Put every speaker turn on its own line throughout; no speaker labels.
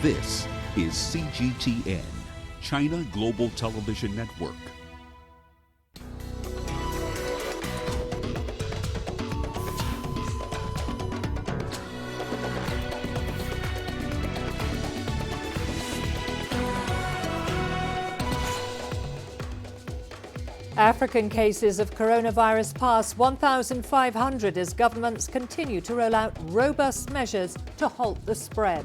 This is CGTN, China Global Television Network.
African cases of coronavirus pass 1,500 as governments continue to roll out robust measures to halt the spread.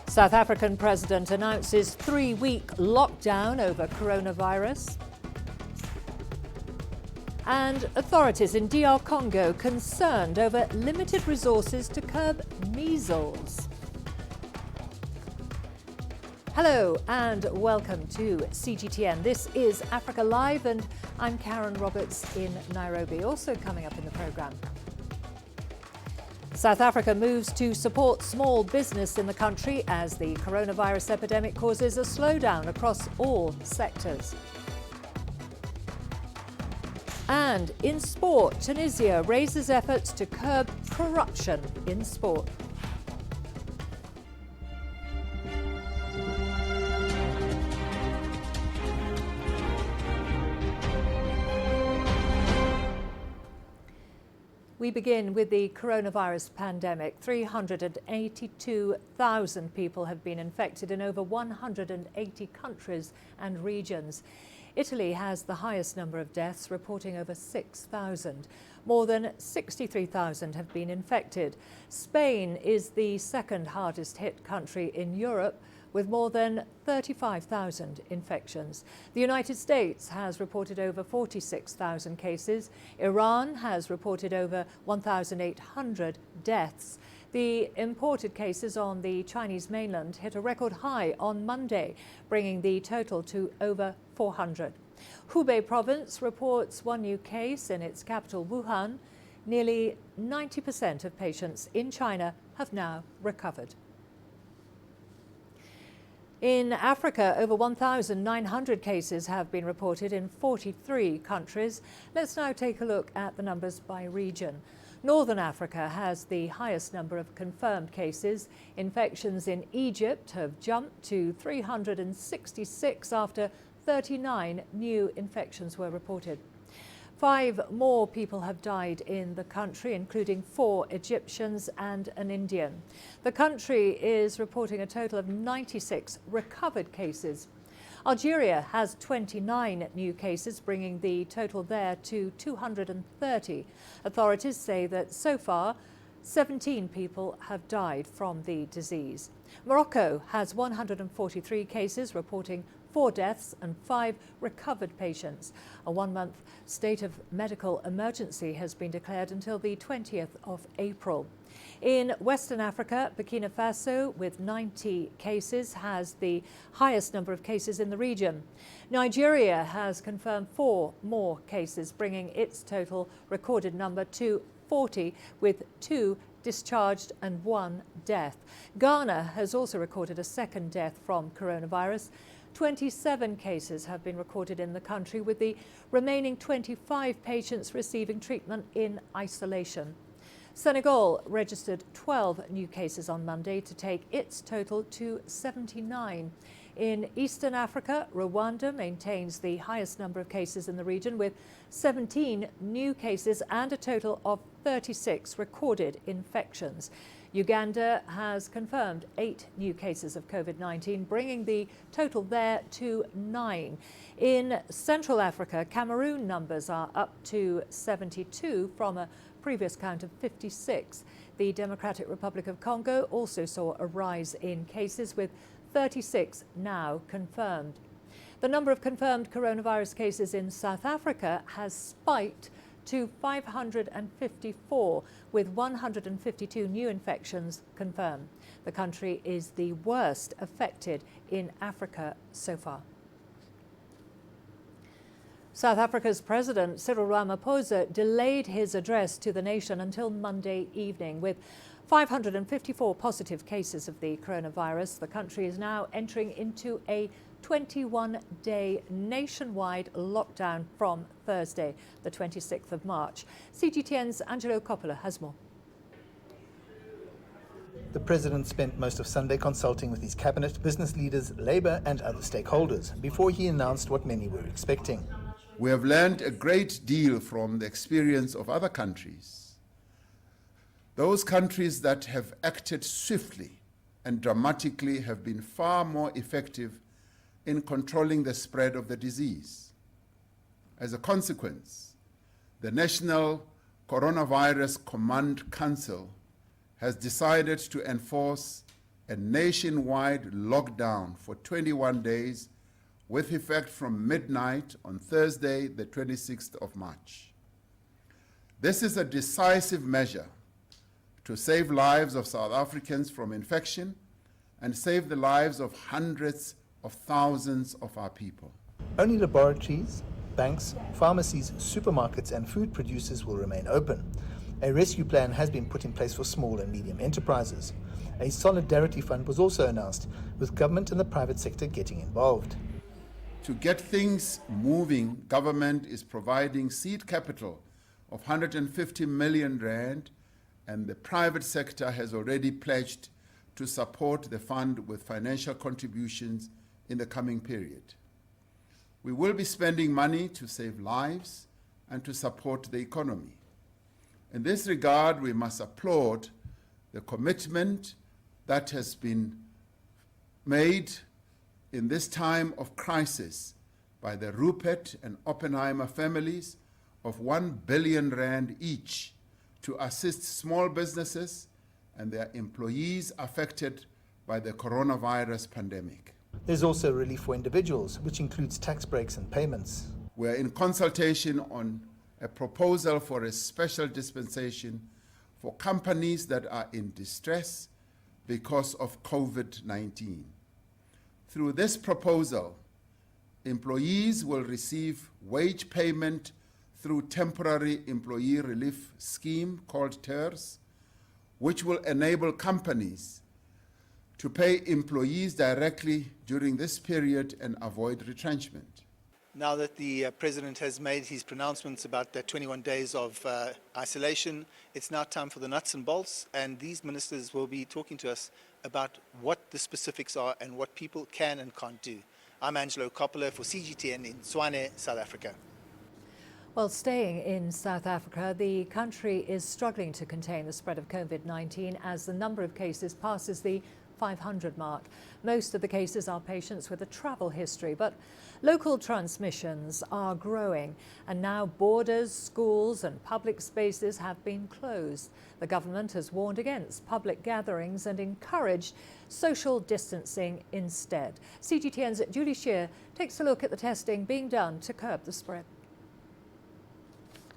South African president announces 3-week lockdown over coronavirus. And authorities in DR Congo concerned over limited resources to curb measles. Hello and welcome to CGTN. This is Africa Live and I'm Karen Roberts in Nairobi. Also coming up in the programme. South Africa moves to support small business in the country as the coronavirus epidemic causes a slowdown across all sectors. And in sport, Tunisia raises efforts to curb corruption in sport. We begin with the coronavirus pandemic. 382,000 people have been infected in over 180 countries and regions. Italy has the highest number of deaths, reporting over 6,000. More than 63,000 have been infected. Spain is the second hardest hit country in Europe, with more than 35,000 infections. The United States has reported over 46,000 cases. Iran has reported over 1,800 deaths. The imported cases on the Chinese mainland hit a record high on Monday, bringing the total to over 400. Hubei province reports one new case in its capital, Wuhan. Nearly 90% of patients in China have now recovered. In Africa, over 1,900 cases have been reported in 43 countries. Let's now take a look at the numbers by region. Northern Africa has the highest number of confirmed cases. Infections in Egypt have jumped to 366 after 39 new infections were reported. 5 more people have died in the country, including 4 Egyptians and an Indian. The country is reporting a total of 96 recovered cases. Algeria has 29 new cases, bringing the total there to 230. Authorities say that so far, 17 people have died from the disease. Morocco has 143 cases, reporting 4 deaths and 5 recovered patients. A 1-month state of medical emergency has been declared until the 20th of April. In Western Africa, Burkina Faso, with 90 cases, has the highest number of cases in the region. Nigeria has confirmed 4 more cases, bringing its total recorded number to 40, with 2 discharged and 1 death. Ghana has also recorded a second death from coronavirus. 27 cases have been recorded in the country, with the remaining 25 patients receiving treatment in isolation. Senegal registered 12 new cases on Monday to take its total to 79. In Eastern Africa, Rwanda maintains the highest number of cases in the region, with 17 new cases and a total of 36 recorded infections. Uganda has confirmed 8 new cases of COVID-19, bringing the total there to 9. In Central Africa, Cameroon numbers are up to 72 from a previous count of 56. The Democratic Republic of Congo also saw a rise in cases, with 36 now confirmed. The number of confirmed coronavirus cases in South Africa has spiked to 554, with 152 new infections confirmed. The country is the worst affected in Africa so far. South Africa's President Cyril Ramaphosa delayed his address to the nation until Monday evening. With 554 positive cases of the coronavirus, the country is now entering into a 21-day nationwide lockdown from Thursday, the 26th of March. CGTN's Angelo Coppola has more.
The president spent most of Sunday consulting with his cabinet, business leaders, labor and other stakeholders before he announced what many were expecting.
We have learned a great deal from the experience of other countries. Those countries that have acted swiftly and dramatically have been far more effective in controlling the spread of the disease. As a consequence, the National Coronavirus Command Council has decided to enforce a nationwide lockdown for 21 days with effect from midnight on Thursday, the 26th of March. This is a decisive measure to save lives of South Africans from infection and save the lives of hundreds of thousands of our people.
Only laboratories, banks, pharmacies, supermarkets and food producers will remain open. A rescue plan has been put in place for small and medium enterprises. A solidarity fund was also announced, with government and the private sector getting involved.
To get things moving, government is providing seed capital of 150 million rand, and the private sector has already pledged to support the fund with financial contributions in the coming period. We will be spending money to save lives and to support the economy. In this regard, we must applaud the commitment that has been made in this time of crisis by the Rupert and Oppenheimer families of 1 billion rand each to assist small businesses and their employees affected by the coronavirus pandemic.
There's also relief for individuals, which includes tax breaks and payments.
We're in consultation on a proposal for a special dispensation for companies that are in distress because of COVID-19. Through this proposal, employees will receive wage payment through Temporary Employee Relief Scheme called TERS, which will enable companies to pay employees directly during this period and avoid retrenchment.
Now that the President has made his pronouncements about the 21 days of isolation, it's now time for the nuts and bolts, and these ministers will be talking to us about what the specifics are and what people can and can't do. I'm Angelo Coppola for CGTN in Tshwane, South Africa.
Well, staying in South Africa, the country is struggling to contain the spread of COVID-19 as the number of cases passes the 500 mark. Most of the cases are patients with a travel history, but local transmissions are growing, and now borders, schools and public spaces have been closed. The government has warned against public gatherings and encouraged social distancing instead. CGTN's Julie Shear takes a look at the testing being done to curb the spread.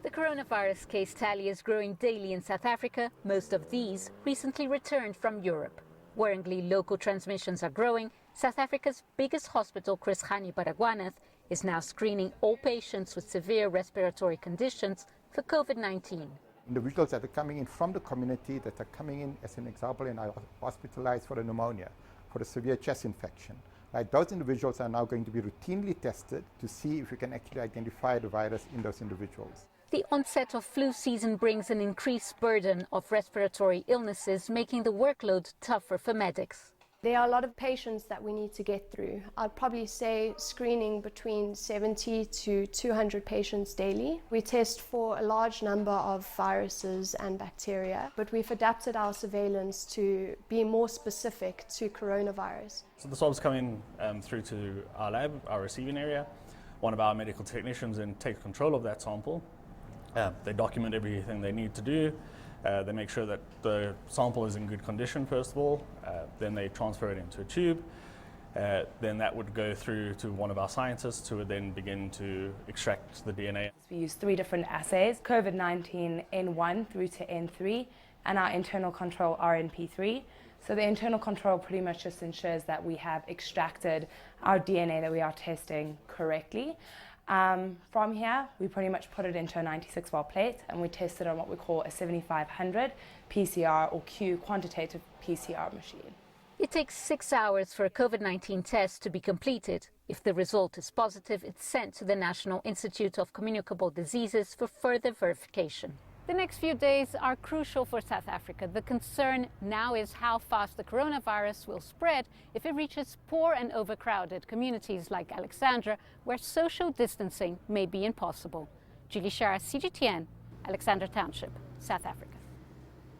The coronavirus case tally is growing daily in South Africa. Most of these recently returned from Europe. Worryingly, local transmissions are growing. South Africa's biggest hospital, Chris Hani Baragwanath, is now screening all patients with severe respiratory conditions for COVID-19.
Individuals that are coming in from the community, that are coming in, as an example, and are hospitalized for a pneumonia, for a severe chest infection. Like those individuals are now going to be routinely tested to see if we can actually identify the virus in those individuals.
The onset of flu season brings an increased burden of respiratory illnesses, making the workload tougher for medics.
There are a lot of patients that we need to get through. I'd probably say screening between 70 to 200 patients daily. We test for a large number of viruses and bacteria, but we've adapted our surveillance to be more specific to coronavirus.
So the swabs come in through to our lab, our receiving area. One of our medical technicians then takes control of that sample. They document everything they need to do. They make sure that the sample is in good condition, first of all. Then they transfer it into a tube. Then that would go through to one of our scientists who would then begin to extract the DNA.
We use 3 different assays, COVID-19 N1 through to N3, and our internal control RNP3. So the internal control pretty much just ensures that we have extracted our DNA that we are testing correctly. From here, we pretty much put it into a 96-well plate and we test it on what we call a 7500 PCR or Q quantitative PCR machine.
It takes 6 hours for a COVID-19 test to be completed. If the result is positive, it's sent to the National Institute of Communicable Diseases for further verification. The next few days are crucial for South Africa. The concern now is how fast the coronavirus will spread if it reaches poor and overcrowded communities like Alexandra, where social distancing may be impossible. Julie Shara, CGTN, Alexandra Township, South Africa.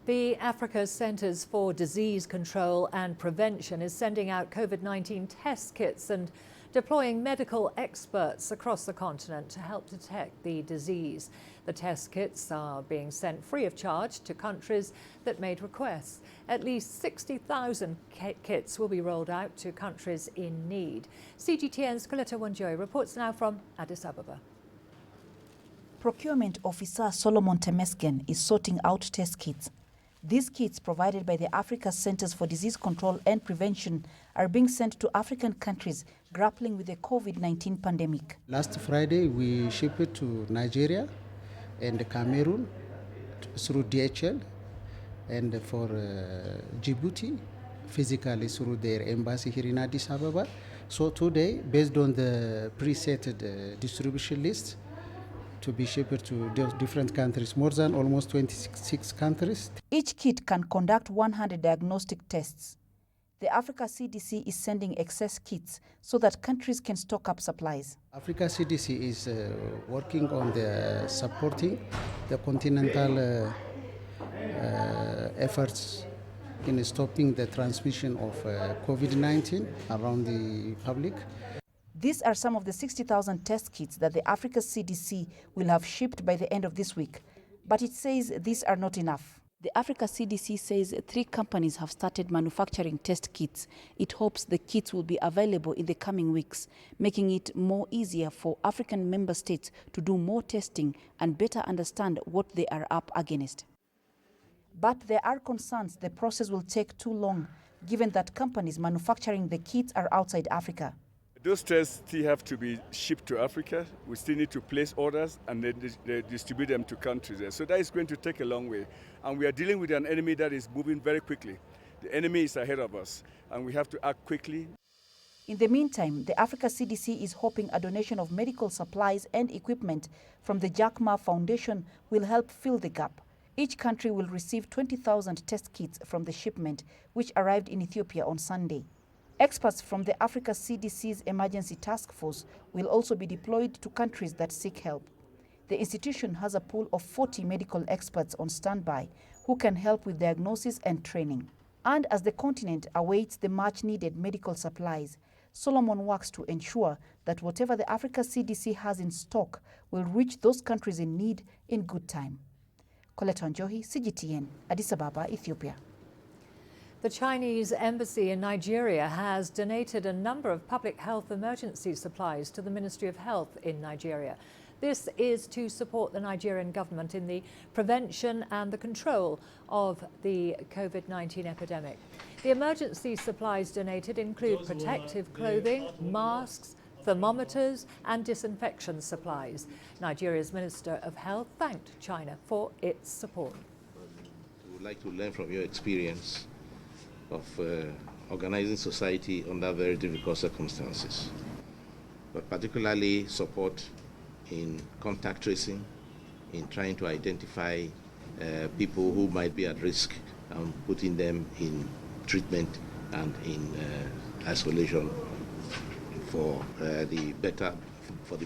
The Africa Centers for Disease Control and Prevention is sending out COVID-19 test kits and deploying medical experts across the continent to help detect the disease. The test kits are being sent free of charge to countries that made requests. At least 60,000 kits will be rolled out to countries in need. CGTN's Coletta Wanjoy reports now from Addis Ababa.
Procurement Officer Solomon Temesgen is sorting out test kits. These kits, provided by the Africa Centers for Disease Control and Prevention, are being sent to African countries grappling with the COVID-19 pandemic.
Last Friday, we shipped it to Nigeria and Cameroon through DHL, and for Djibouti, physically through their embassy here in Addis Ababa. So today, based on the preset distribution list, to be shipped to different countries, more than almost 26 countries.
Each kit can conduct 100 diagnostic tests. The Africa CDC is sending excess kits so that countries can stock up supplies.
Africa CDC is working on the supporting the Continental efforts in stopping the transmission of COVID-19 around the public.
These are some of the 60,000 test kits that the Africa CDC will have shipped by the end of this week. But it says these are not enough. The Africa CDC says 3 companies have started manufacturing test kits. It hopes the kits will be available in the coming weeks, making it more easier for African member states to do more testing and better understand what they are up against. But there are concerns the process will take too long, given that companies manufacturing the kits are outside Africa.
Those tests still have to be shipped to Africa. We still need to place orders and then they distribute them to countries there. So that is going to take a long way. And we are dealing with an enemy that is moving very quickly. The enemy is ahead of us and we have to act quickly.
In the meantime, the Africa CDC is hoping a donation of medical supplies and equipment from the Jack Ma Foundation will help fill the gap. Each country will receive 20,000 test kits from the shipment, which arrived in Ethiopia on Sunday. Experts from the Africa CDC's Emergency Task Force will also be deployed to countries that seek help. The institution has a pool of 40 medical experts on standby who can help with diagnosis and training. And as the continent awaits the much-needed medical supplies, Solomon works to ensure that whatever the Africa CDC has in stock will reach those countries in need in good time. Coletta Njohi, CGTN, Addis Ababa, Ethiopia.
The Chinese embassy in Nigeria has donated a number of public health emergency supplies to the Ministry of Health in Nigeria. This is to support the Nigerian government in the prevention and the control of the COVID-19 epidemic. The emergency supplies donated include protective clothing, masks, thermometers and disinfection supplies. Nigeria's Minister of Health thanked China for its support.
We would like to learn from your experience of organizing society under very difficult circumstances, but particularly support in contact tracing, in trying to identify people who might be at risk and putting them in treatment and in isolation for the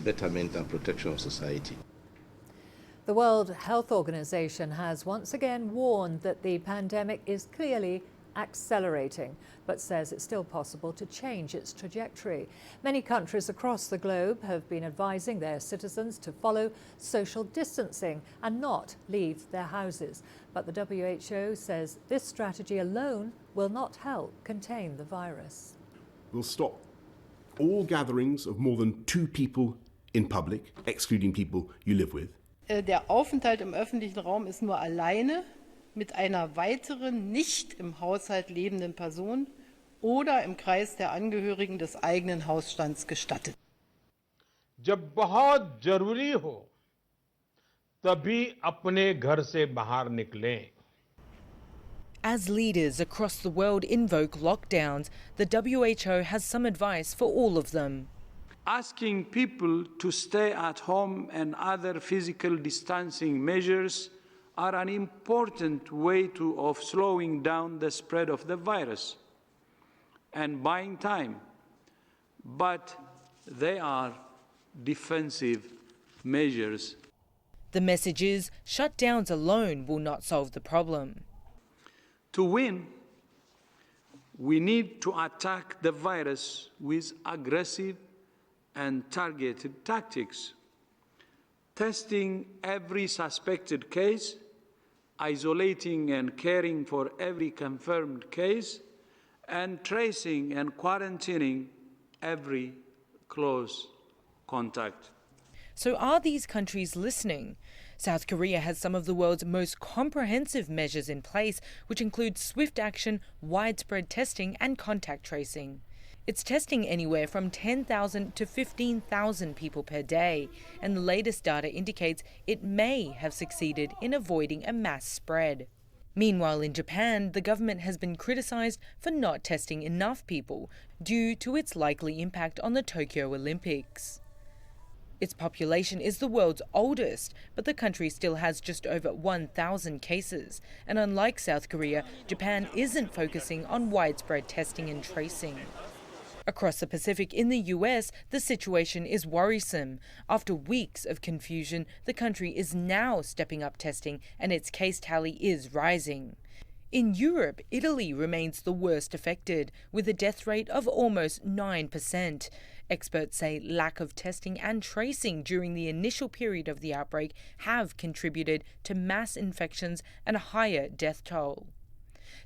betterment and protection of society.
The World Health Organization has once again warned that the pandemic is clearly accelerating, but says it's still possible to change its trajectory. Many countries across the globe have been advising their citizens to follow social distancing and not leave their houses. But the WHO says this strategy alone will not help contain the virus.
We'll stop all gatherings of more than 2 people in public, excluding people you live with.
Der Aufenthalt im öffentlichen Raum ist nur alleine mit einer weiteren nicht im Haushalt lebenden Person oder im Kreis der Angehörigen des eigenen Hausstands gestattet.
जब बहुत जरूरी हो तभी अपने घर से बाहर निकलें.
As leaders across the world invoke lockdowns, the WHO has some advice for all of them.
Asking people to stay at home and other physical distancing measures are an important way of slowing down the spread of the virus and buying time, but they are defensive measures.
The message is shutdowns alone will not solve the problem.
To win, we need to attack the virus with aggressive and targeted tactics, testing every suspected case, isolating and caring for every confirmed case, and tracing and quarantining every close contact.
So are these countries listening? South Korea has some of the world's most comprehensive measures in place, which include swift action, widespread testing and contact tracing. It's testing anywhere from 10,000 to 15,000 people per day, and the latest data indicates it may have succeeded in avoiding a mass spread. Meanwhile, in Japan, the government has been criticized for not testing enough people due to its likely impact on the Tokyo Olympics. Its population is the world's oldest, but the country still has just over 1,000 cases. And unlike South Korea, Japan isn't focusing on widespread testing and tracing. Across the Pacific in the US, the situation is worrisome. After weeks of confusion, the country is now stepping up testing and its case tally is rising. In Europe, Italy remains the worst affected, with a death rate of almost 9%. Experts say lack of testing and tracing during the initial period of the outbreak have contributed to mass infections and a higher death toll.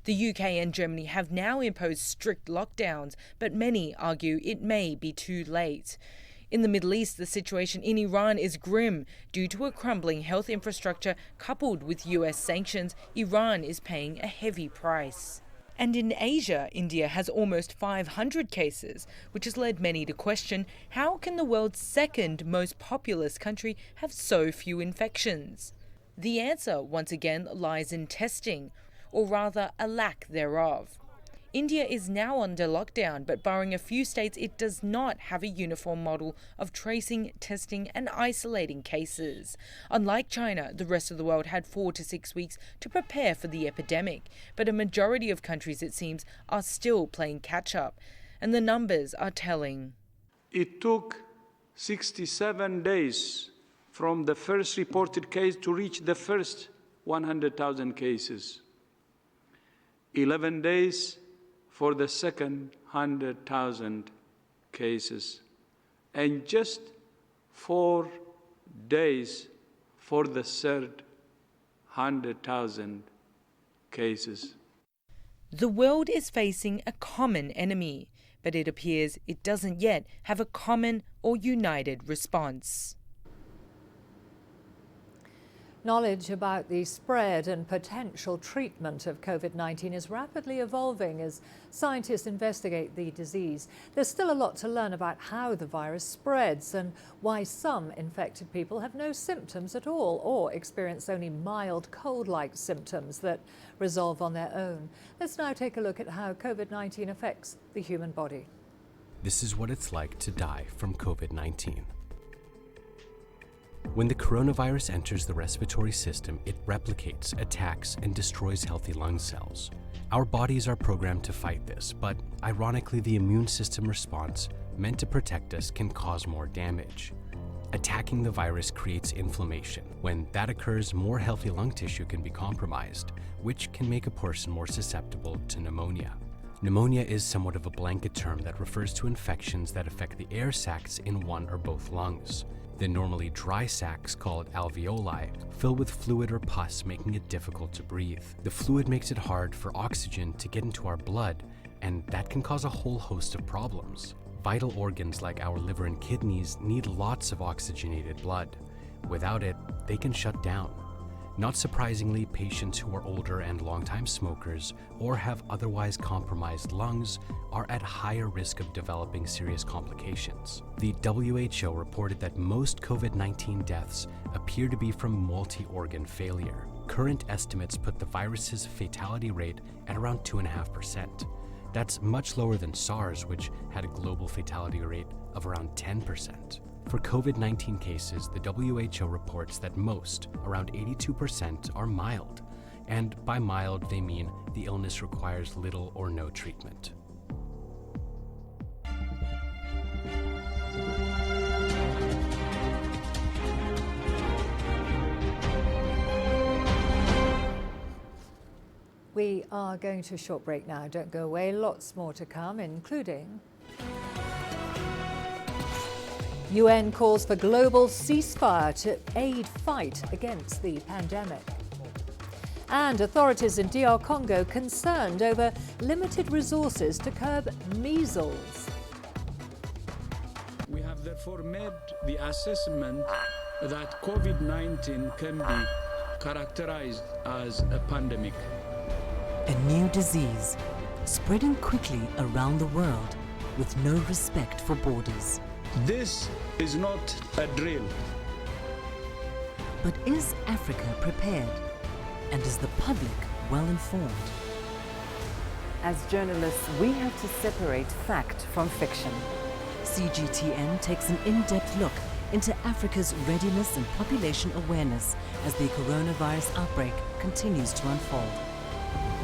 The UK and Germany have now imposed strict lockdowns, but many argue it may be too late. In the Middle East, the situation in Iran is grim. Due to a crumbling health infrastructure coupled with US sanctions, Iran is paying a heavy price. And in Asia, India has almost 500 cases, which has led many to question how can the world's second most populous country have so few infections? The answer, once again, lies in testing, or rather a lack thereof. India is now under lockdown, but barring a few states, it does not have a uniform model of tracing, testing and isolating cases. Unlike China, the rest of the world had 4 to 6 weeks to prepare for the epidemic, but a majority of countries, it seems, are still playing catch-up, and the numbers are telling.
It took 67 days from the first reported case to reach the first 100,000 cases. 11 days for the second 100,000 cases, and just 4 days for the third 100,000 cases.
The world is facing a common enemy, but it appears it doesn't yet have a common or united response.
Knowledge about the spread and potential treatment of COVID-19 is rapidly evolving as scientists investigate the disease. There's still a lot to learn about how the virus spreads and why some infected people have no symptoms at all or experience only mild cold-like symptoms that resolve on their own. Let's now take a look at how COVID-19 affects the human body.
This is what it's like to die from COVID-19. When the coronavirus enters the respiratory system, it replicates, attacks, and destroys healthy lung cells. Our bodies are programmed to fight this, but ironically, the immune system response, meant to protect us, can cause more damage. Attacking the virus creates inflammation. When that occurs, more healthy lung tissue can be compromised, which can make a person more susceptible to pneumonia. Pneumonia is somewhat of a blanket term that refers to infections that affect the air sacs in one or both lungs. The normally dry sacs, called alveoli, fill with fluid or pus, making it difficult to breathe. The fluid makes it hard for oxygen to get into our blood, and that can cause a whole host of problems. Vital organs like our liver and kidneys need lots of oxygenated blood. Without it, they can shut down. Not surprisingly, patients who are older and longtime smokers or have otherwise compromised lungs are at higher risk of developing serious complications. The WHO reported that most COVID-19 deaths appear to be from multi-organ failure. Current estimates put the virus's fatality rate at around 2.5%. That's much lower than SARS, which had a global fatality rate of around 10%. For COVID-19 cases, the WHO reports that most, around 82%, are mild. And by mild, they mean the illness requires little or no treatment.
We are going to a short break now. Don't go away. Lots more to come, including UN calls for global ceasefire to aid fight against the pandemic. And authorities in DR Congo concerned over limited resources to curb measles.
We have therefore made the assessment that COVID-19 can be characterized as a pandemic.
A new disease spreading quickly around the world with no respect for borders.
This is not a drill.
But is Africa prepared? And is the public well informed?
As journalists, we have to separate fact from fiction.
CGTN takes an in-depth look into Africa's readiness and population awareness as the coronavirus outbreak continues to unfold.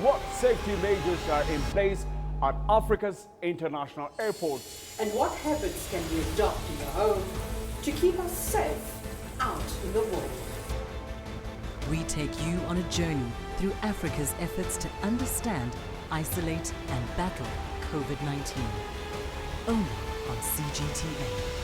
What safety measures are in place at Africa's international airports?
And what habits can we adopt in the home to keep us safe out in the world?
We take you on a journey through Africa's efforts to understand, isolate, and battle COVID-19. Only on CGTN.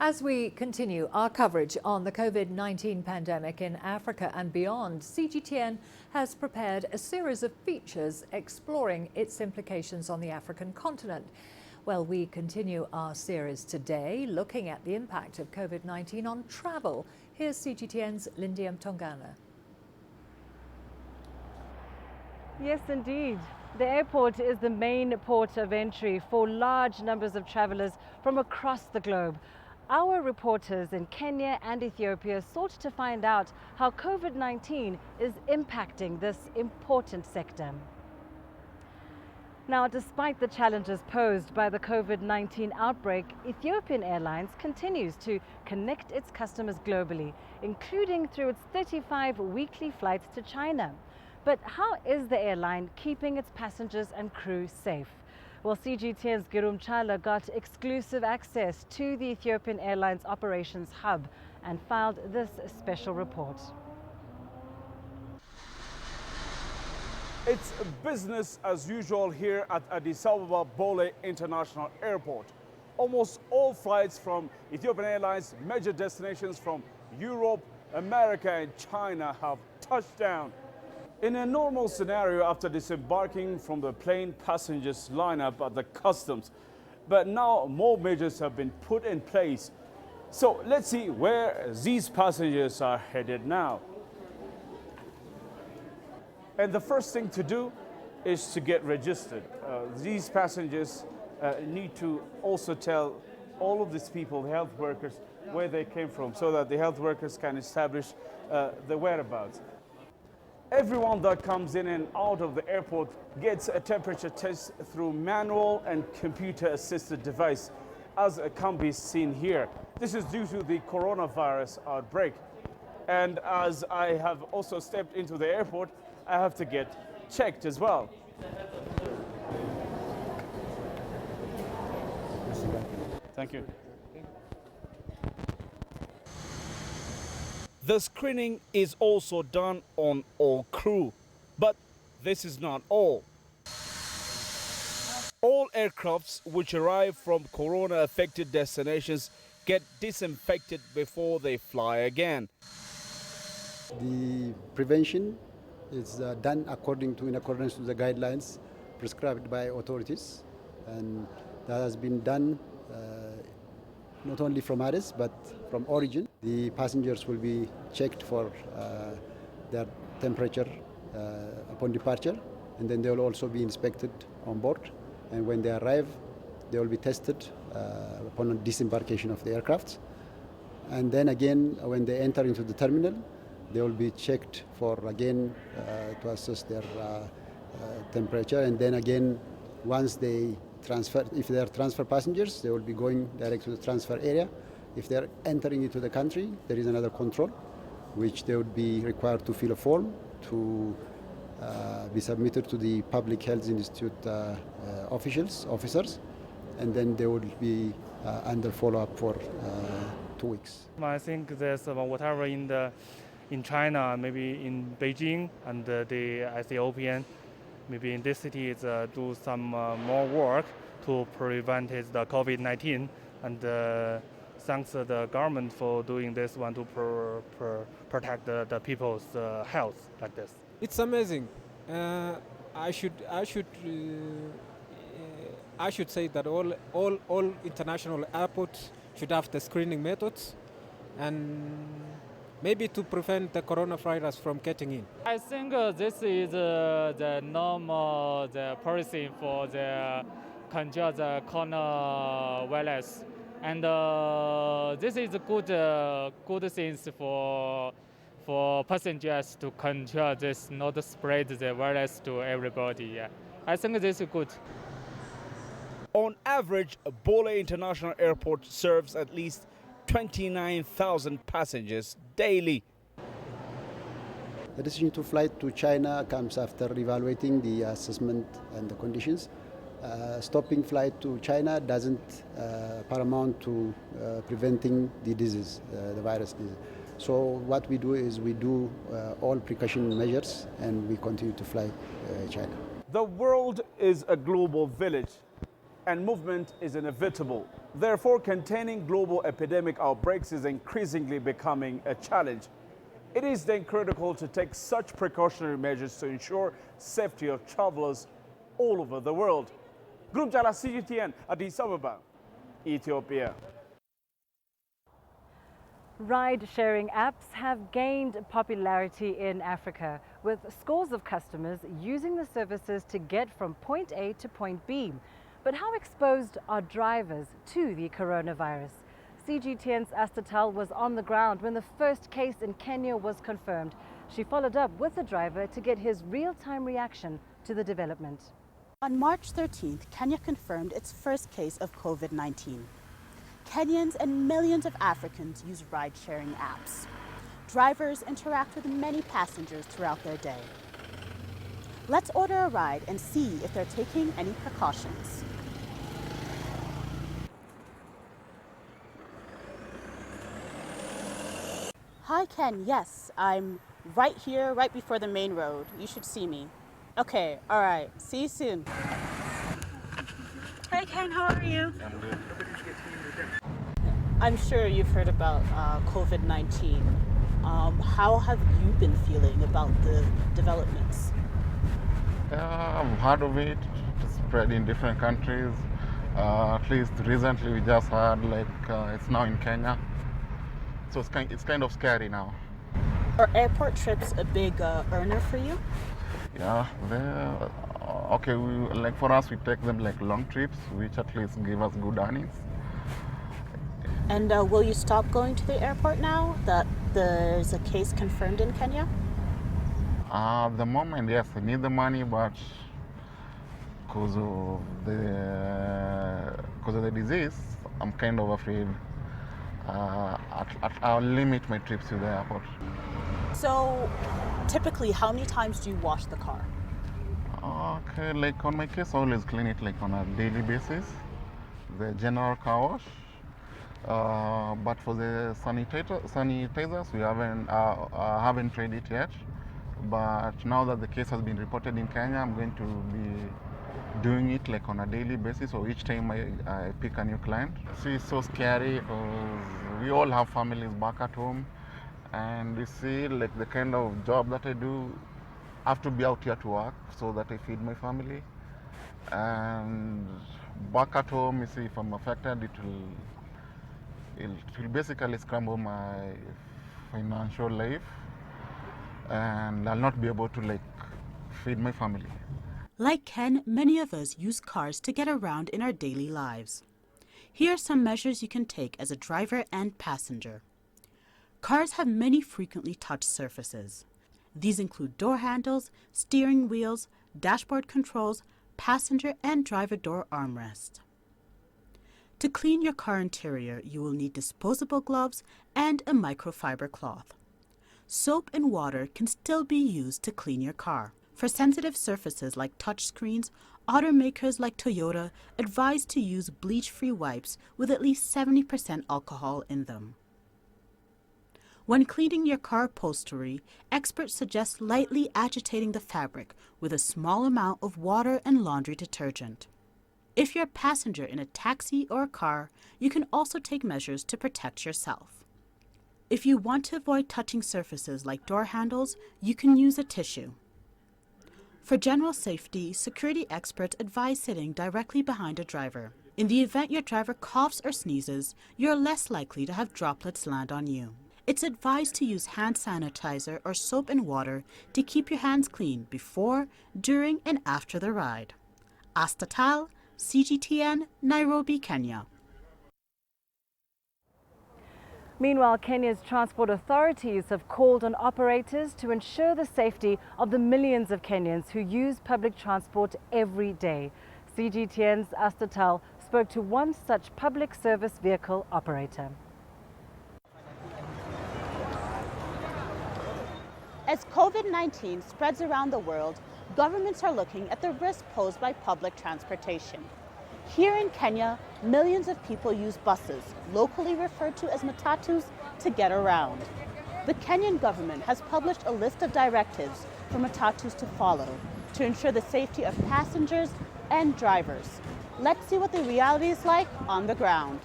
As we continue our coverage on the COVID-19 pandemic in Africa and beyond, CGTN has prepared a series of features exploring its implications on the African continent. Well, we continue our series today looking at the impact of COVID-19 on travel. Here's CGTN's Lindy Mtongana.
Yes, indeed. The airport is the main port of entry for large numbers of travelers from across the globe. Our reporters in Kenya and Ethiopia sought to find out how COVID-19 is impacting this important sector. Now, despite the challenges posed by the COVID-19 outbreak, Ethiopian Airlines continues to connect its customers globally, including through its 35 weekly flights to China. But how is the airline keeping its passengers and crew safe? Well, CGTN's Girum Chala got exclusive access to the Ethiopian Airlines operations hub and filed this special report.
It's business as usual here at Addis Ababa Bole International Airport. Almost all flights from Ethiopian Airlines, major destinations from Europe, America and China have touched down. In a normal scenario, after disembarking from the plane, passengers line up at the customs. But now more measures have been put in place. So let's see where these passengers are headed now. And the first thing to do is to get registered. These passengers need to also tell all of these people, the health workers, where they came from so that the health workers can establish the whereabouts. Everyone that comes in and out of the airport gets a temperature test through manual and computer-assisted device, as can be seen here. This is due to the coronavirus outbreak. And as I have also stepped into the airport, I have to get checked as well. Thank you. The screening is also done on all crew, but this is not all. All aircrafts which arrive from corona-affected destinations get disinfected before they fly again.
The prevention is done in accordance with the guidelines prescribed by authorities, and that has been done not only from Addis but from origin. The passengers will be checked for their temperature upon departure, and then they will also be inspected on board. And when they arrive, they will be tested upon disembarkation of the aircraft. And then again, when they enter into the terminal, they will be checked for again to assess their temperature. And then again, once they transfer, if they are transfer passengers, they will be going direct to the transfer area. If they are entering into the country, there is another control, which they would be required to fill a form to be submitted to the Public Health Institute officers, and then they would be under follow-up for 2 weeks.
I think there's whatever in China, maybe in Beijing and the Ethiopian, maybe in this city, do some more work to prevent the COVID-19, and thanks to the government for doing this one to protect the people's health like this.
It's amazing. I should say that all international airports should have the screening methods, and maybe to prevent the coronavirus from getting in.
I think this is the normal policy for the control the coronavirus, and this is good things for passengers to control this, not spread the virus to everybody. Yeah. I think this is good.
On average, Bole International Airport serves at least 29,000 passengers daily.
The decision to fly to China comes after evaluating the assessment and the conditions. Stopping flight to China doesn't paramount to preventing the disease, the virus disease. So what we do is we do all precaution measures, and we continue to fly China.
The world is a global village, and movement is inevitable. Therefore, containing global epidemic outbreaks is increasingly becoming a challenge. It is then critical to take such precautionary measures to ensure safety of travelers all over the world. Group Jala CGTN, Addis Ababa, Ethiopia.
Ride-sharing apps have gained popularity in Africa, with scores of customers using the services to get from point A to point B. But how exposed are drivers to the coronavirus? CGTN's Astatal was on the ground when the first case in Kenya was confirmed. She followed up with the driver to get his real-time reaction to the development.
On March 13th, Kenya confirmed its first case of COVID-19. Kenyans and millions of Africans use ride-sharing apps. Drivers interact with many passengers throughout their day. Let's order a ride and see if they're taking any precautions. Hi, Ken. Yes, I'm right here, right before the main road. You should see me. Okay, all right. See you soon.
Hi, Ken. How are you?
I'm good. I'm sure you've heard about COVID-19. How have you been feeling about the developments?
I've heard of it. It's spread in different countries. At least recently we just heard it's now in Kenya. So it's kind of scary now.
Are airport trips a big earner for you?
Yeah, okay. For us, we take them long trips, which at least give us good earnings.
And will you stop going to the airport now that there's a case confirmed in Kenya?
At the moment, yes, I need the money, but because of the disease, I'm kind of afraid. I'll limit my trips to the airport.
So, typically, how many times do you wash the car?
Okay, on my case, I always clean it on a daily basis. The general car wash. But for the sanitizers, we haven't tried it yet. But now that the case has been reported in Kenya, I'm going to be doing it on a daily basis. So each time I pick a new client. It's so scary because we all have families back at home, and you see the kind of job that I do, I have to be out here to work so that I feed my family. And back at home, you see, if I'm affected, it will basically scramble my financial life, and I'll not be able to feed my family.
Like Ken, many of us use cars to get around in our daily lives. Here are some measures you can take as a driver and passenger. Cars have many frequently touched surfaces. These include door handles, steering wheels, dashboard controls, passenger and driver door armrest. To clean your car interior, you will need disposable gloves and a microfiber cloth. Soap and water can still be used to clean your car. For sensitive surfaces like touchscreens, automakers like Toyota advise to use bleach-free wipes with at least 70% alcohol in them. When cleaning your car upholstery, experts suggest lightly agitating the fabric with a small amount of water and laundry detergent. If you're a passenger in a taxi or a car, you can also take measures to protect yourself. If you want to avoid touching surfaces like door handles, you can use a tissue. For general safety, security experts advise sitting directly behind a driver. In the event your driver coughs or sneezes, you're less likely to have droplets land on you. It's advised to use hand sanitizer or soap and water to keep your hands clean before, during, and after the ride. Astatal, CGTN, Nairobi, Kenya.
Meanwhile, Kenya's transport authorities have called on operators to ensure the safety of the millions of Kenyans who use public transport every day. CGTN's Astatal spoke to one such public service vehicle operator.
As COVID-19 spreads around the world, governments are looking at the risk posed by public transportation. Here in Kenya, millions of people use buses, locally referred to as matatus, to get around. The Kenyan government has published a list of directives for matatus to follow to ensure the safety of passengers and drivers. Let's see what the reality is like on the ground.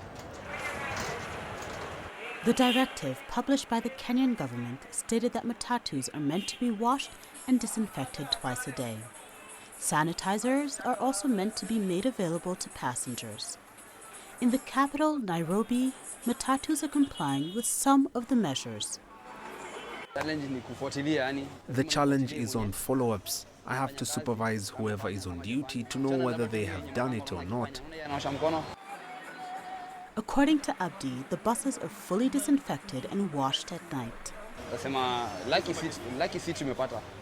The directive published by the Kenyan government stated that matatus are meant to be washed and disinfected twice a day. Sanitizers are also meant to be made available to passengers. In the capital, Nairobi, matatus are complying with some of the measures.
The challenge is on follow-ups. I have to supervise whoever is on duty to know whether they have done it or not.
According to Abdi, the buses are fully disinfected and washed at night.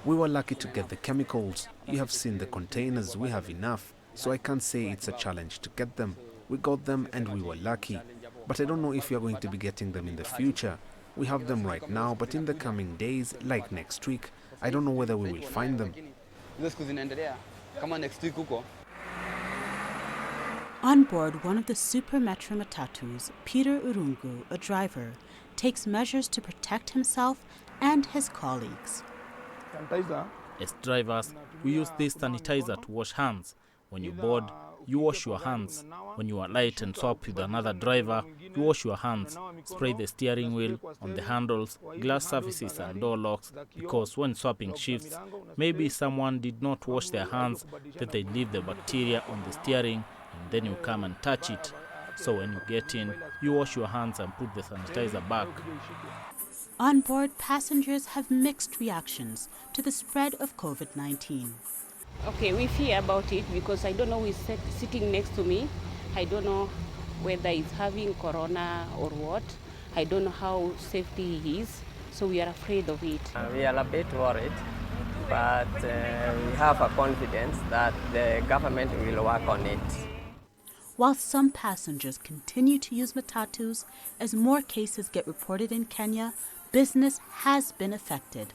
We were lucky to get the chemicals. You have seen the containers, we have enough. So I can't say it's a challenge to get them. We got them and we were lucky. But I don't know if we are going to be getting them in the future. We have them right now, but in the coming days, like next week, I don't know whether we will find them.
On board one of the super metro matatus, Peter Urungu, a driver, takes measures to protect himself and his colleagues.
As drivers, we use this sanitizer to wash hands. When you board, you wash your hands. When you alight and swap with another driver, you wash your hands. Spray the steering wheel, on the handles, glass surfaces and door locks, because when swapping shifts, maybe someone did not wash their hands, then they leave the bacteria on the steering, and then you come and touch it. So when you get in, you wash your hands and put the sanitizer back.
On board, passengers have mixed reactions to the spread of COVID-19.
Okay, we fear about it because I don't know who is sitting next to me. I don't know whether he's having corona or what. I don't know how safety he is, so we are afraid of it.
We are a bit worried, but we have a confidence that the government will work on it.
While some passengers continue to use matatus, as more cases get reported in Kenya, business has been affected.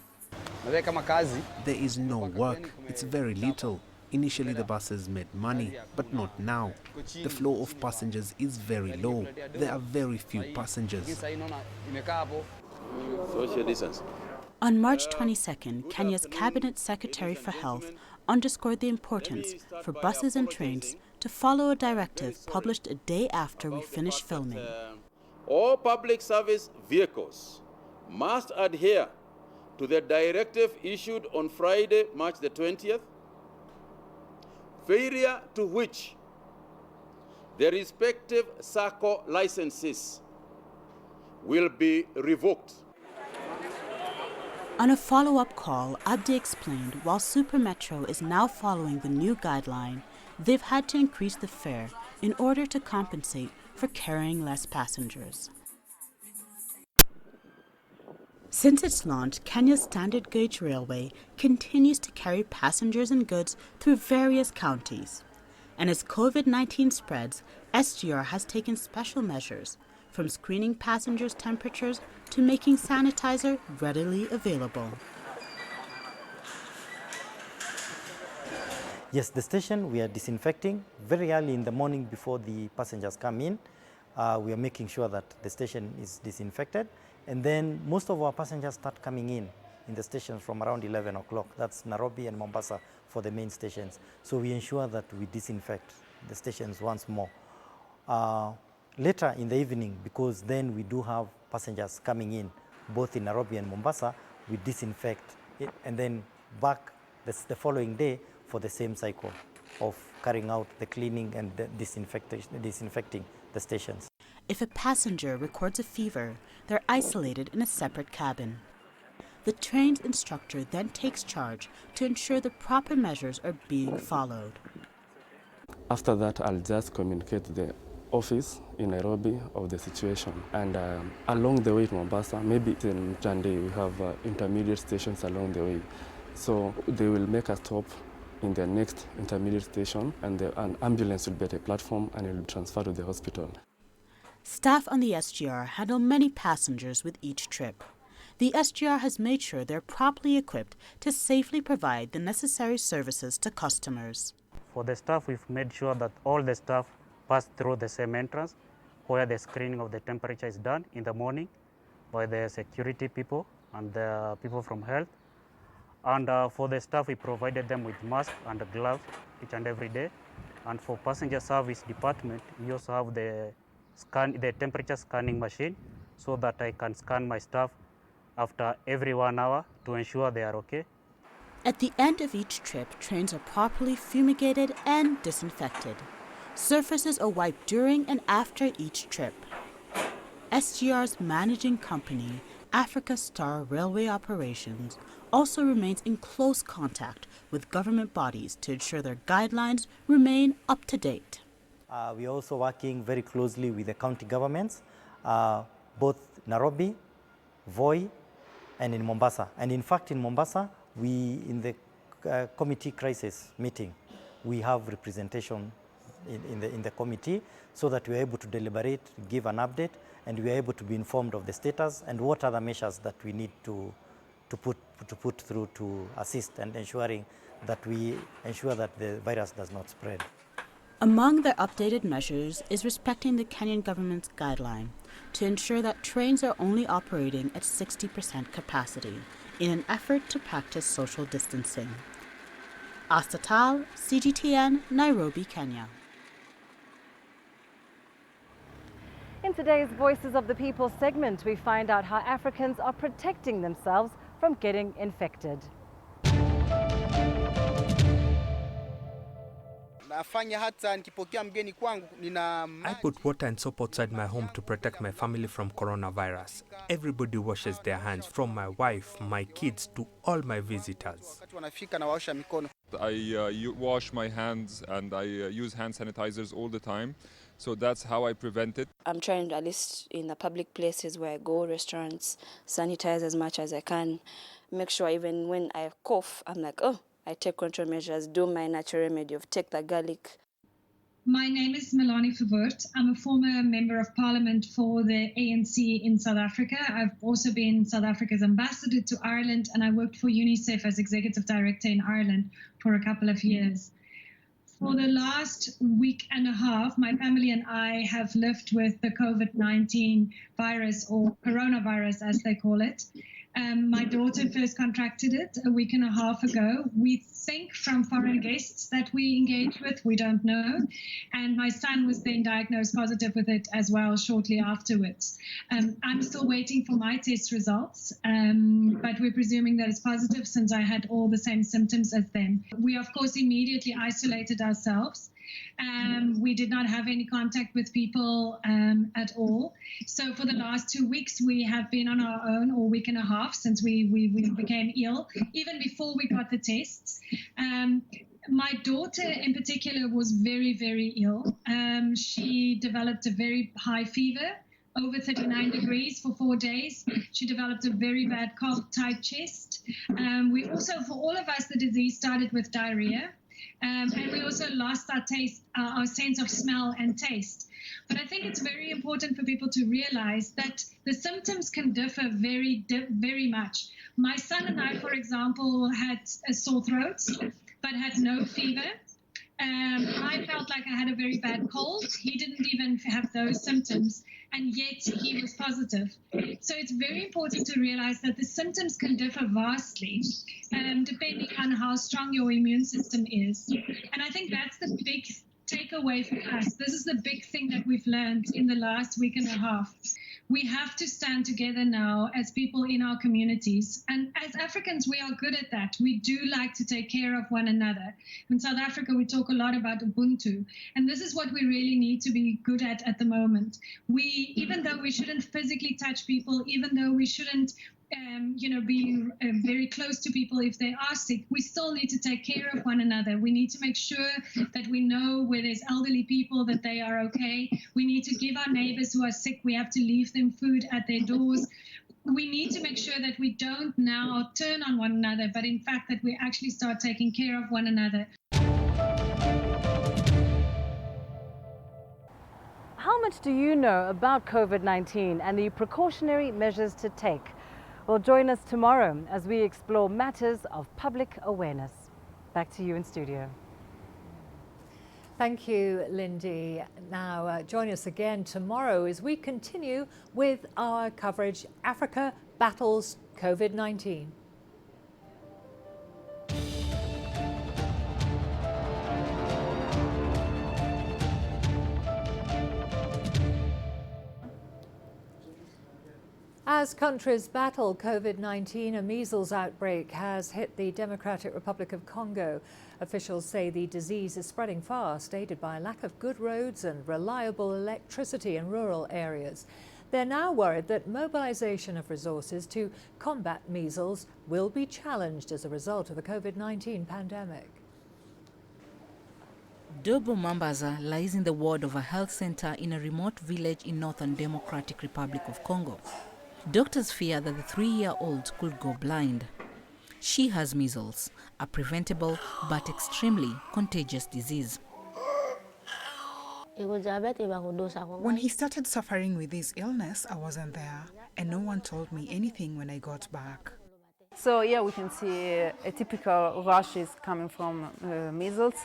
There is no work. It's very little. Initially the buses made money, but not now. The flow of passengers is very low. There are very few passengers.
Social distance.
On March 22nd, Kenya's Cabinet Secretary for Health underscored the importance for buses and trains to follow a directive published a day after we finished filming.
All public service vehicles must adhere to the directive issued on Friday, March the 20th, failure to which the respective SACCO licenses will be revoked.
On a follow-up call, Abdi explained while Supermetro is now following the new guideline, they've had to increase the fare in order to compensate for carrying less passengers. Since its launch, Kenya's standard gauge railway continues to carry passengers and goods through various counties. And as COVID-19 spreads, SGR has taken special measures, from screening passengers' temperatures to making sanitizer readily available.
Yes, the station we are disinfecting very early in the morning before the passengers come in. We are making sure that the station is disinfected. And then most of our passengers start coming in the stations from around 11 o'clock. That's Nairobi and Mombasa for the main stations. So we ensure that we disinfect the stations once more. Later in the evening, because then we do have passengers coming in, both in Nairobi and Mombasa, we disinfect it, and then back the following day for the same cycle of carrying out the cleaning and the disinfecting the stations.
If a passenger records a fever, they're isolated in a separate cabin. The trained instructor then takes charge to ensure the proper measures are being followed.
After that, I'll just communicate to the office in Nairobi of the situation. And along the way to Mombasa, maybe in Jande, we have intermediate stations along the way. So they will make a stop in the next intermediate station, and an ambulance will be at a platform and it will transfer to the hospital.
Staff on the SGR handle many passengers with each trip. The SGR has made sure they're properly equipped to safely provide the necessary services to customers.
For the staff, we've made sure that all the staff pass through the same entrance where the screening of the temperature is done in the morning by the security people and the people from health. And for the staff, we provided them with masks and gloves each and every day. And for passenger service department, we also have the temperature scanning machine so that I can scan my staff after every 1 hour to ensure they are okay.
At the end of each trip, trains are properly fumigated and disinfected. Surfaces are wiped during and after each trip. SGR's managing company, Africa Star Railway Operations, also remains in close contact with government bodies to ensure their guidelines remain up to date.
We are also working very closely with the county governments, both Nairobi, Voi, and in Mombasa. And in fact, in Mombasa, in the committee crisis meeting, we have representation in the committee so that we are able to deliberate, give an update, and we are able to be informed of the status and what other measures that we need to put through to assist and ensuring that we ensure that the virus does not spread.
Among their updated measures is respecting the Kenyan government's guideline to ensure that trains are only operating at 60% capacity in an effort to practice social distancing. Astatal, CGTN, Nairobi, Kenya.
In today's Voices of the People segment, we find out how Africans are protecting themselves from getting infected.
I put water and soap outside my home to protect my family from coronavirus. Everybody washes their hands, from my wife, my kids, to all my visitors.
I wash my hands and I use hand sanitizers all the time. So that's how I prevent it.
I'm trying to, at least in the public places where I go, restaurants, sanitize as much as I can. Make sure even when I cough, I'm like, oh, I take control measures, do my natural remedy of take the garlic.
My name is Melanie Verwoerd. I'm a former member of parliament for the ANC in South Africa. I've also been South Africa's ambassador to Ireland, and I worked for UNICEF as executive director in Ireland for a couple of years. For the last week and a half, my family and I have lived with the COVID-19 virus, or coronavirus as they call it. My daughter first contracted it a week and a half ago. We think from foreign guests that we engaged with, we don't know. And my son was then diagnosed positive with it as well shortly afterwards. I'm still waiting for my test results, but we're presuming that it's positive since I had all the same symptoms as them. We, of course, immediately isolated ourselves. We did not have any contact with people at all. So for the last 2 weeks, we have been on our own, or week and a half, since we became ill, even before we got the tests. My daughter in particular was very, very ill. She developed a very high fever, over 39 degrees for 4 days. She developed a very bad cough, tight chest. We also, for all of us, the disease started with diarrhea. And we also lost our sense of smell and taste. But I think it's very important for people to realize that the symptoms can differ very much. My son and I, for example, had a sore throat, but had no fever. I felt like I had a very bad cold. He didn't even have those symptoms, and yet he was positive. So it's very important to realize that the symptoms can differ vastly, depending on how strong your immune system is. And I think that's the big takeaway for us. This is the big thing that we've learned in the last week and a half. We have to stand together now as people in our communities. And as Africans, we are good at that. We do like to take care of one another. In South Africa, we talk a lot about Ubuntu. And this is what we really need to be good at the moment. Even though we shouldn't physically touch people, even though we shouldn't be very close to people if they are sick, we still need to take care of one another. We need to make sure that we know where there's elderly people, that they are okay. We need to give our neighbors who are sick, we have to leave them food at their doors. We need to make sure that we don't now turn on one another, but in fact that we actually start taking care of one another.
How much do you know about COVID-19 and the precautionary measures to take? Well, join us tomorrow as we explore matters of public awareness. Back to you in studio.
Thank you, Lindy. Now, join us again tomorrow as we continue with our coverage, Africa Battles COVID-19. As countries battle COVID-19, a measles outbreak has hit the Democratic Republic of Congo. Officials say the disease is spreading fast, aided by a lack of good roads and reliable electricity in rural areas. They're now worried that mobilization of resources to combat measles will be challenged as a result of the COVID-19 pandemic.
Dobo Mambaza lies in the ward of a health center in a remote village in Northern Democratic Republic of Congo. Doctors fear that the 3-year-old could go blind. She has measles, a preventable but extremely contagious disease.
When he started suffering with this illness, I wasn't there, and no one told me anything when I got back.
So here we can see a typical rashes coming from measles.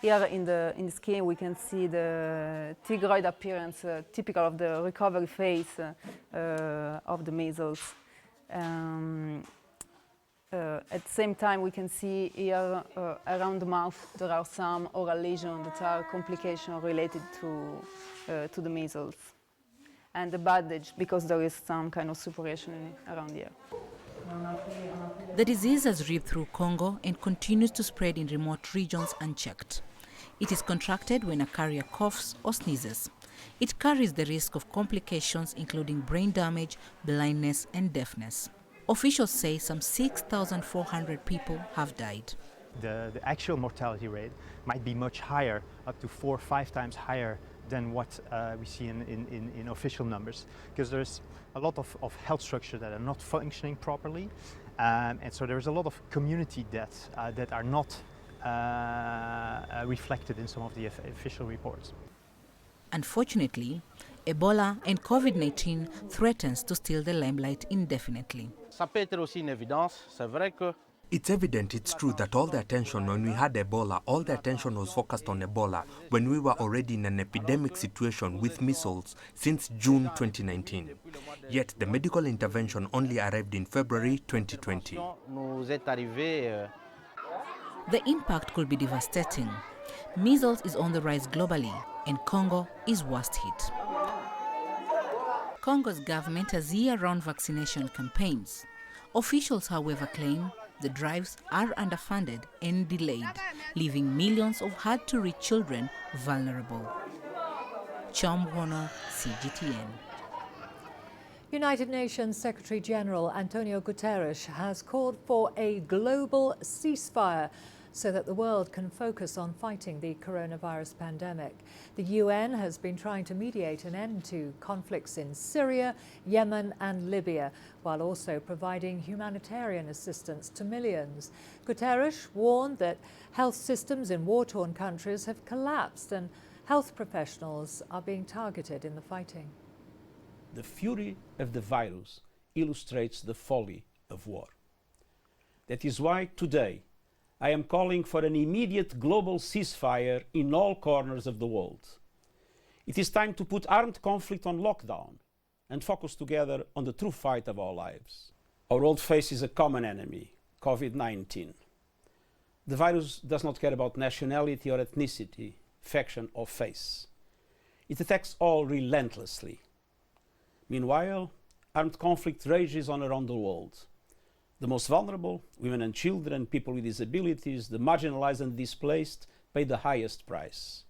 Here in the skin we can see the tigroid appearance, typical of the recovery phase of the measles. At the same time we can see here around the mouth there are some oral lesions that are complications related to the measles. And the bandage because there is some kind of suppuration around here.
The disease has ripped through Congo and continues to spread in remote regions unchecked. It is contracted when a carrier coughs or sneezes. It carries the risk of complications including brain damage, blindness and deafness. Officials say some 6,400 people have died.
The actual mortality rate might be much higher, up to 4 or 5 times higher than what we see in official numbers, because there's a lot of health structures that are not functioning properly, and so there's a lot of community deaths that are not reflected in some of the official reports.
Unfortunately, Ebola and COVID-19 threatens to steal the limelight indefinitely.
It's evident, it's true that all the attention when we had Ebola, all the attention was focused on Ebola when we were already in an epidemic situation with measles since June 2019. Yet the medical intervention only arrived in February 2020.
The impact could be devastating. Measles is on the rise globally, and Congo is worst hit. Congo's government has year-round vaccination campaigns. Officials, however, claim the drives are underfunded and delayed, leaving millions of hard-to-reach children vulnerable. Chomwono, CGTN.
United Nations Secretary-General Antonio Guterres has called for a global ceasefire so that the world can focus on fighting the coronavirus pandemic. The UN has been trying to mediate an end to conflicts in Syria, Yemen and Libya, while also providing humanitarian assistance to millions. Guterres warned that health systems in war-torn countries have collapsed and health professionals are being targeted in the fighting.
The fury of the virus illustrates the folly of war. That is why today I am calling for an immediate global ceasefire in all corners of the world. It is time to put armed conflict on lockdown and focus together on the true fight of our lives. Our world faces a common enemy, COVID-19. The virus does not care about nationality or ethnicity, faction or face. It attacks all relentlessly. Meanwhile, armed conflict rages on around the world. The most vulnerable, women and children, people with disabilities, the marginalized and displaced, pay the highest price.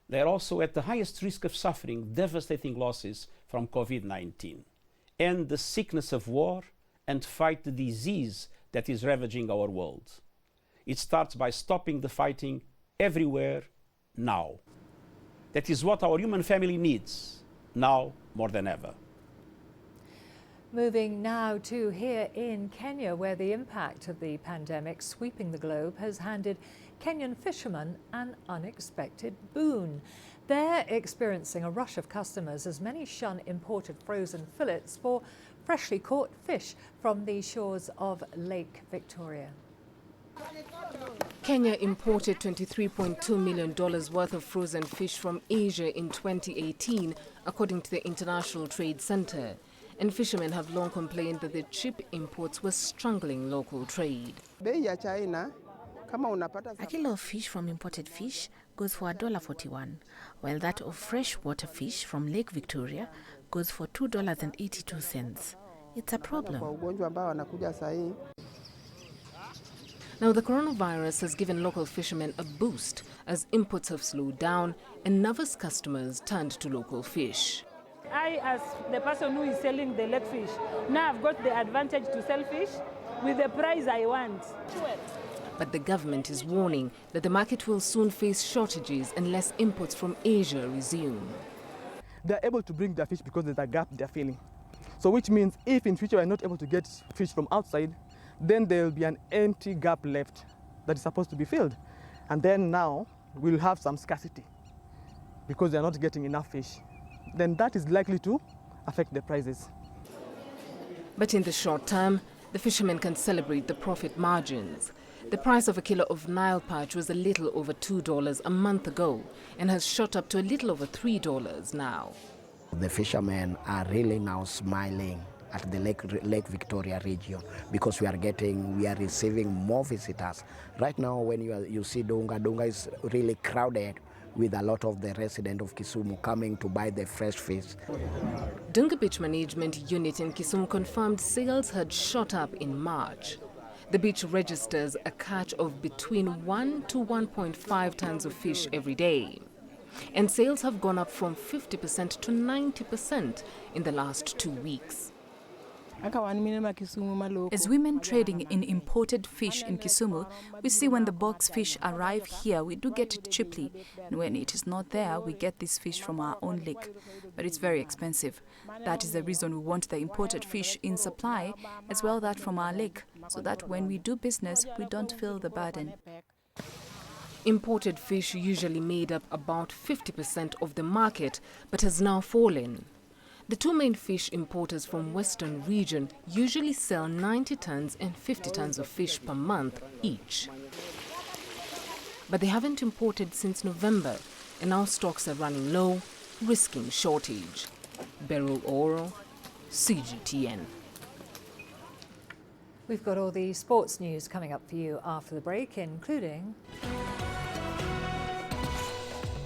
They are also at the highest risk of suffering devastating losses from COVID-19. End the sickness of war and fight the disease that is ravaging our world. It starts by stopping the fighting everywhere, now. That is what our human family needs, now more than ever.
Moving now to here in Kenya, where the impact of the pandemic sweeping the globe has handed Kenyan fishermen an unexpected boon. They're experiencing a rush of customers as many shun imported frozen fillets for freshly caught fish from the shores of Lake Victoria.
Kenya imported $23.2 million worth of frozen fish from Asia in 2018, according to the International Trade Center. And fishermen have long complained that the cheap imports were strangling local trade.
A kilo of fish from imported fish goes for $1.41, while that of freshwater fish from Lake Victoria goes for $2.82. It's a problem.
Now, the coronavirus has given local fishermen a boost as imports have slowed down and nervous customers turned to local fish.
I, as the person who is selling the lake fish, now I've got the advantage to sell fish with the price I want.
But the government is warning that the market will soon face shortages unless imports from Asia resume.
They're able to bring their fish because there's a gap they're filling. So which means if in future we're not able to get fish from outside, then there will be an empty gap left that is supposed to be filled. And then now we'll have some scarcity because they're not getting enough fish. Then that is likely to affect the prices.
But in the short term, the fishermen can celebrate the profit margins. The price of a kilo of Nile perch was a little over $2 a month ago and has shot up to a little over $3 now.
The fishermen are really now smiling at the Lake Victoria region because we are receiving more visitors. Right now, when you see Dunga is really crowded with a lot of the residents of Kisumu coming to buy the fresh fish.
Dunga Beach Management Unit in Kisumu confirmed sales had shot up in March. The beach registers a catch of between 1 to 1.5 tons of fish every day. And sales have gone up from 50% to 90% in the last 2 weeks.
As women trading in imported fish in Kisumu, we see when the box fish arrive here, we do get it cheaply. And when it is not there, we get this fish from our own lake. But it's very expensive. That is the reason we want the imported fish in supply, as well that from our lake, so that when we do business, we don't feel the burden.
Imported fish usually made up about 50% of the market, but has now fallen. The two main fish importers from Western region usually sell 90 tons and 50 tons of fish per month each. But they haven't imported since November, and now stocks are running low, risking shortage. Beryl Oro, CGTN.
We've got all the sports news coming up for you after the break, including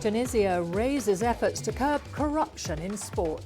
Tunisia raises efforts to curb corruption in sport.